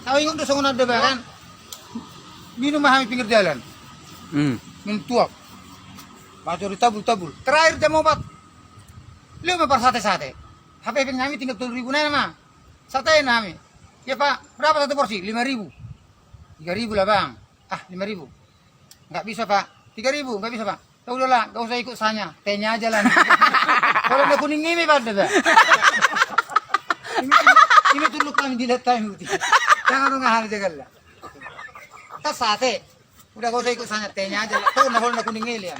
Tahu ingat tuh songon ada kan? Minum mahami pinggir jalan. Minum tuak. Baca di tabul-tabul. Terakhir jam 4. 5 per sate-sate. HP kami tinggal 7.000 mah. Sate nami. Ya Pak, berapa satu porsi? 5.000. 3.000 lah Bang. Ah, 5.000. Enggak bisa Pak. 3.000 enggak bisa Pak. Tahu udah lah, enggak usah ikut saya. Tehnya aja lah. Kalau udah kuning ini Pak dah. Ini dulu kami diletain gitu. Jangan ngahal jagal lah. Tas sate. Udah enggak usah ikut saya. Tehnya aja. Tahu nah kalau udah kuning ini ya.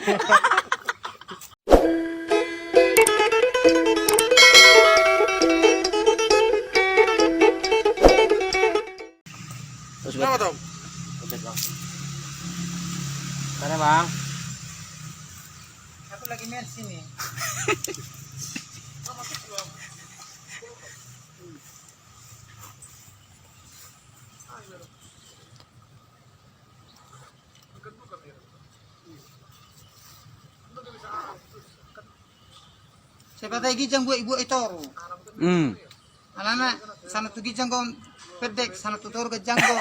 Kenapa Tom? Mana Bang? Aku lagi main sini. Siapa tahu gijang buat ibu itu. Anak-anak sana tuh gijang kau pedek, sana tuh toro gejang kau.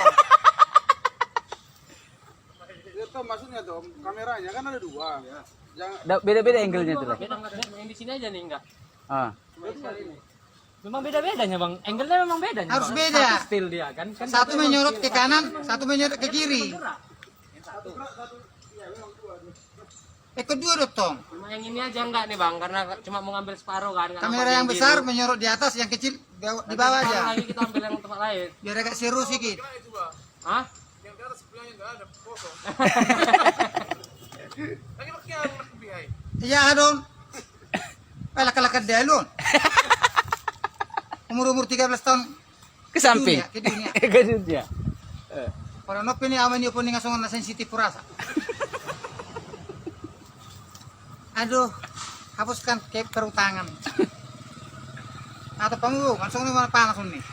Itu maksudnya Tom, kameranya kan ada 2. Jangan Beda-beda angle-nya tuh lah. Beda yang di sini aja nih enggak. Ah. Memang beda-bedanya Bang. Angle-nya memang beda. Harus Bang. beda. Satu style dia kan. Satu menyorot ke kanan, satu menyorot ke kiri. Kedua dong Tom. Cuma yang ini aja enggak nih Bang, karena cuma mau ngambil separuh kan. nggak Kamera nampak yang biru. besar menyorot di atas, yang kecil di bawah Nanti separuh aja. lagi kita ambil yang tempat lain. Biar agak seru sedikit. Hah? yang di atas sebelahnya enggak ada kosong. Lagi pakai anak bihai. Iya dong. Laka-laka dalon. Umur 13 tahun Ke samping. ke dunia. Ke dunia. Kalau nopi ini awan yo puning asongan na sensitif rasa. Aduh, hapuskan capture tangan. Atau panggung, langsung ini mana panas nih.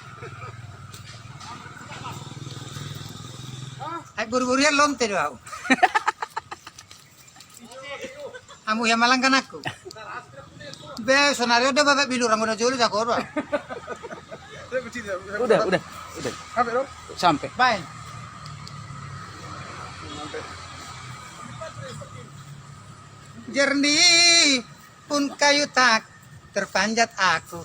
Ay buru-burian lonte doa. Kamu yang malangkan aku. Be, sonario udah bapak bilu rambut joli jakor. Udah. Sampai dong. Sampai. Baik. Jernih pun kayu tak terpanjat aku.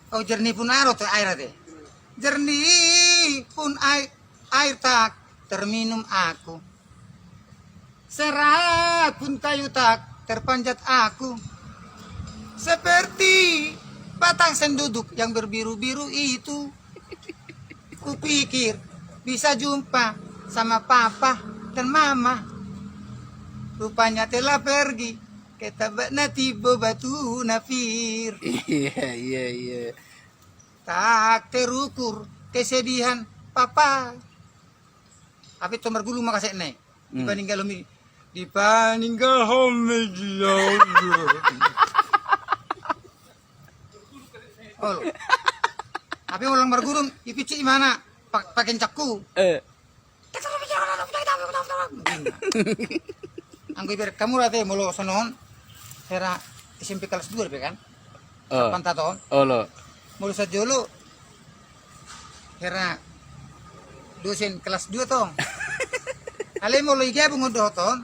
Oh jernih pun air tuh air teh. Jernih pun air tak terminum aku. Serat pun kayu tak terpanjat aku. Seperti batang senduduk yang berbiru-biru itu. Kupikir bisa jumpa sama papa dan mama. Rupanya telah pergi ke tabakna tiba batu nafir. Iya. Tak terukur kesedihan papa. Tapi tomar gulu makasih nih. Dibandingkan homi dia. Oh. Tapi ulang bergurung ipici mana? Pakai caku. Anggo ibarat kamu rate molo sonon. Era SMP kelas 2 kan? Pantaton. Lo. Mulu sajolo. Era dosen kelas 2 tong. Ale mulu iga bungo doton.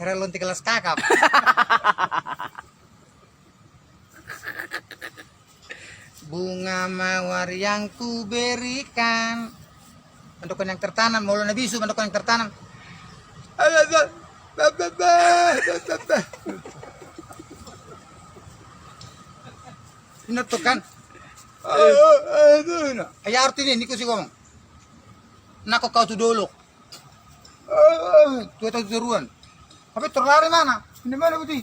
Era lonti kelas kakap. Bunga mawar yang ku berikan. Bentukan yang tertanam, mulu nabisu bentukan yang tertanam. Benar tuh kan? Ayah artinya ini kusi ngomong. Nako kau tuh dulu. Tuh turuan. Tapi terlari mana? Ini mana putih?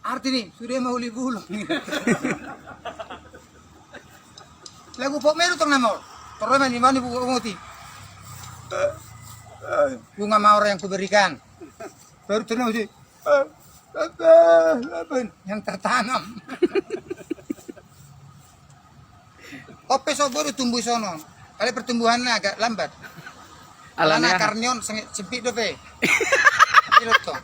Arti nih sudah mau libur. Lagu pop meru tong namol. Terus di mana ibu ngoti? Bunga mawar yang kuberikan. Baru tenang sih. Yang tertanam. Ope so baru tumbuh sono. Kali pertumbuhannya agak lambat. Alana karnion sempit dope. Itu toh.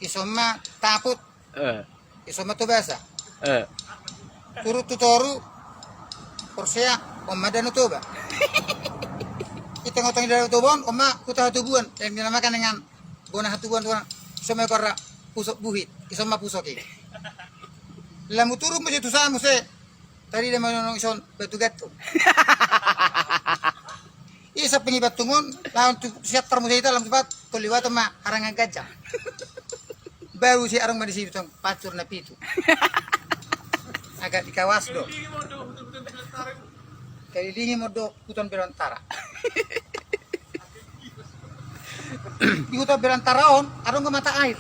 isoma taput, isoma tu biasa. Eh. Turut tutoru, Porsea, oma dan utoba. Kita ngotong dari utobon, oma kuta hatubuan yang dinamakan dengan bona hatubuan tuan. Isoma korra pusok buhit, isoma pusoki. Lamu turu mo tu sa mo se. Tadi dia manong ison batu gatto. Isa pengibat tungun, lawan tu siap termusai itu dalam tempat tuliwat ma arangan gajah. Baru si arang mandi situ pacur na pitu. Agak dikawas do. Kelilingi modok hutan belantara. Di hutan belantara on, arang ke mata air.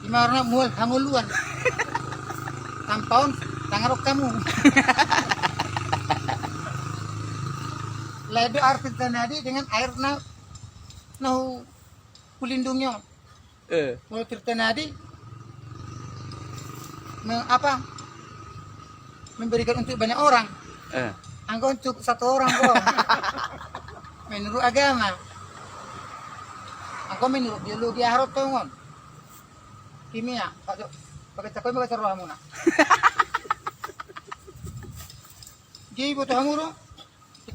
Imarna mual hanguluan. Tampaon tangarok kamu. Ledo arti tanadi dengan air na kulindungnya. Kalau tertenadi memberikan untuk banyak orang. Anggo untuk satu orang kok. Menurut agama. Anggo menurut biologi harus tongon. Kimia, pakai cakoy pakai roh muna. Gi butuh hamuro.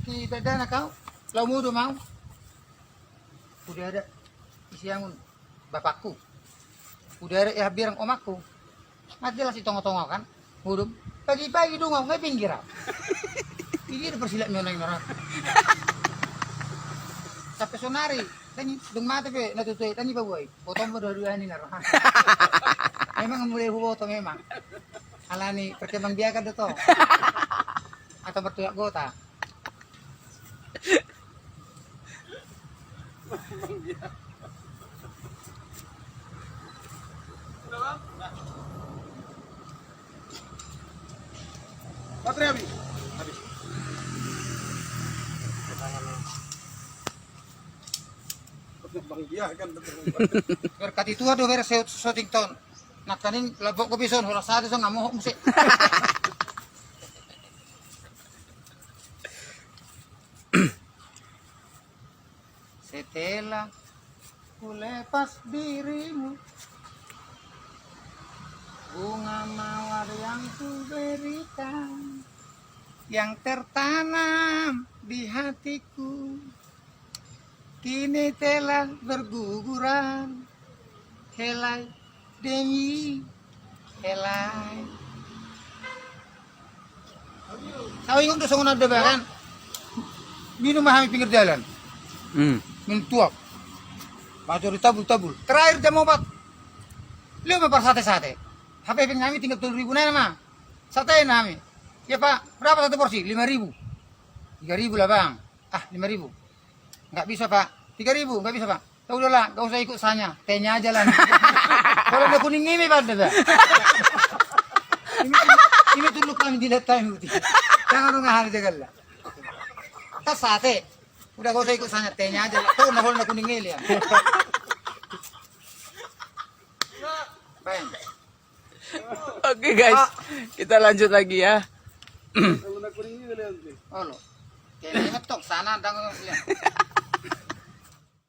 Kita dana kau, lau mudo mau. Udah ada isi angun bapakku. Udah ada ya birang omakku. Mati lah si tongo-tongo kan. Mudo. Pagi-pagi dong nggak pinggir. Ini ada persilat nyoneng orang. Sampai sonari. Tani dung mata pe natutuy tani pa boy. Botong mo dua ini naro. Memang mulai boto memang. Alani perkembang biakan to. Atau bertuak gota. Baterai habis. Habis. Bang dia kan betul. Berkat itu ada versi shooting ton. Nak kanin labok ko bison horas satu so ngamuh musik. Setelah ku lepas dirimu, bunga mawar yang ku berikan, yang tertanam di hatiku, kini telah berguguran, helai demi helai. Tahu ingat tuh sangun ada kan? Minum mahami pinggir jalan. Minum tuak. Bacori tabul. Terakhir jam 4. 5 per sate-sate. HP kami tinggal 7.000 na mah. Sate nami. Ya Pak, berapa satu porsi? 5.000. 3.000 lah Bang. Ah, 5.000. Enggak bisa Pak. 3.000 enggak bisa Pak. Ya udahlah, enggak usah ikut saya. Tehnya aja lah. Kalau ada kuning ini Pak. Ini dulu kami dilihat time putih. Jangan ngahal jagal lah. Tas sate. Udah gak usah ikut sana, tehnya aja. Tuh, nahol na kuning ngili ya. Oke guys, kita lanjut lagi ya. Kalau nak kuning ini kalian sih. Oh lo. Kayaknya ngetok sana, dang.